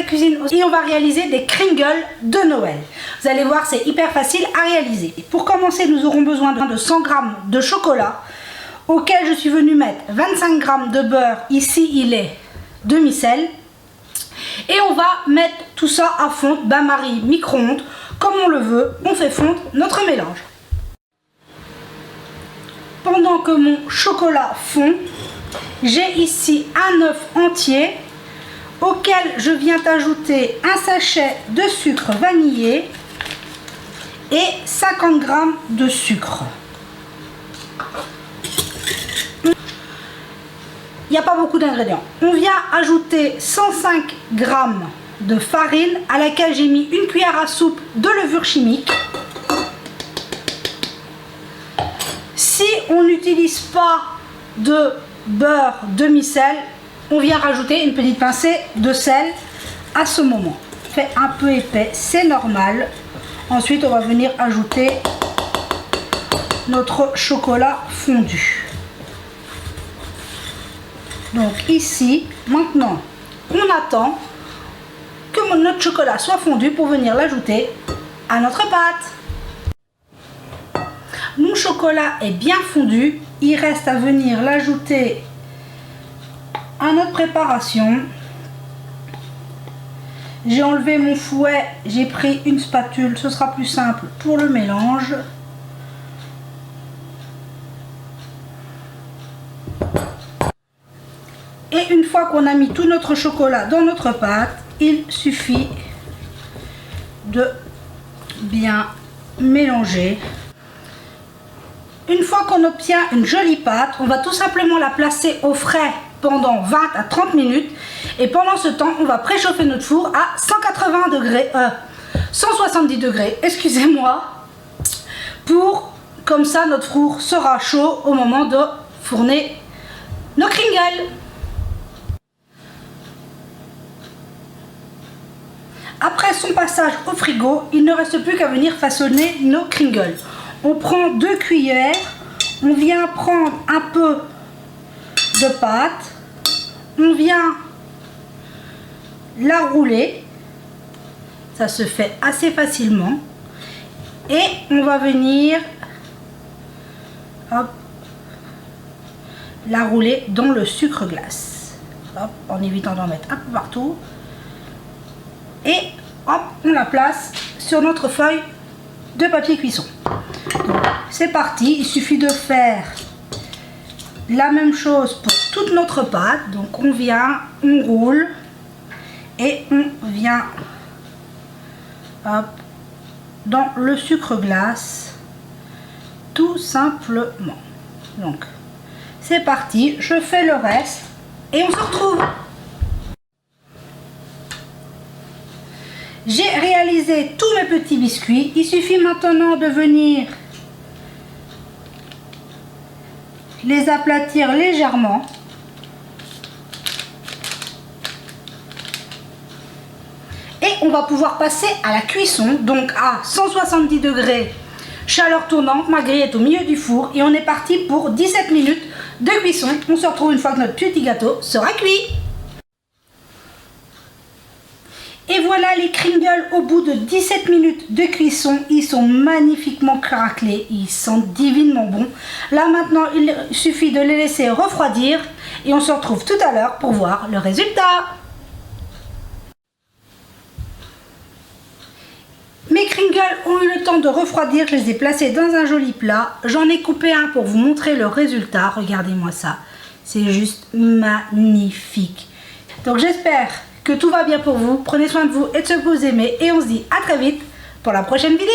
la cuisine et on va réaliser des Kringles de Noël. Vous allez voir, c'est hyper facile à réaliser. Pour commencer, nous aurons besoin de 100 g de chocolat auquel je suis venue mettre 25 g de beurre. Ici, il est demi-sel. Et on va mettre tout ça à fondre, bain-marie, micro-ondes, comme on le veut. On fait fondre notre mélange. Pendant que mon chocolat fond, j'ai ici un œuf entier auquel je viens ajouter un sachet de sucre vanillé et 50 g de sucre. Il n'y a pas beaucoup d'ingrédients. On vient ajouter 105 g de farine à laquelle j'ai mis une cuillère à soupe de levure chimique. Si on n'utilise pas de beurre demi-sel, on vient rajouter une petite pincée de sel à ce moment. Fait un peu épais, c'est normal. Ensuite, on va venir ajouter notre chocolat fondu. Donc ici, maintenant, on attend que notre chocolat soit fondu pour venir l'ajouter à notre pâte. Mon chocolat est bien fondu, il reste à venir l'ajouter à notre préparation. J'ai enlevé mon fouet, j'ai pris une spatule, ce sera plus simple pour le mélange. Et une fois qu'on a mis tout notre chocolat dans notre pâte, il suffit de bien mélanger. Une fois qu'on obtient une jolie pâte, on va tout simplement la placer au frais pendant 20 à 30 minutes. Et pendant ce temps, on va préchauffer notre four à 170 degrés, excusez-moi, comme ça notre four sera chaud au moment de fourner nos Kringles. Après son passage au frigo, il ne reste plus qu'à venir façonner nos Kringles. On prend 2 cuillères, on vient prendre un peu de pâte, on vient la rouler, ça se fait assez facilement, et on va venir hop, la rouler dans le sucre glace, hop, en évitant d'en mettre un peu partout, et hop, on la place sur notre feuille de papier cuisson. C'est parti, il suffit de faire la même chose pour toute notre pâte. Donc on vient, on roule et on vient hop, dans le sucre glace tout simplement. Donc c'est parti, je fais le reste et on se retrouve. J'ai réalisé tous mes petits biscuits. Il suffit maintenant de venir les aplatir légèrement. Et on va pouvoir passer à la cuisson, donc à 170 degrés, chaleur tournante. Ma grille est au milieu du four et on est parti pour 17 minutes de cuisson. On se retrouve une fois que notre petit gâteau sera cuit. Et voilà les Kringles au bout de 17 minutes de cuisson. Ils sont magnifiquement craquelés, ils sentent divinement bon. Là maintenant, il suffit de les laisser refroidir et on se retrouve tout à l'heure pour voir le résultat. Mes Kringles ont eu le temps de refroidir, je les ai placés dans un joli plat. J'en ai coupé un pour vous montrer le résultat. Regardez-moi ça, c'est juste magnifique. Donc j'espère que tout va bien pour vous, prenez soin de vous et de ceux que vous aimez et on se dit à très vite pour la prochaine vidéo.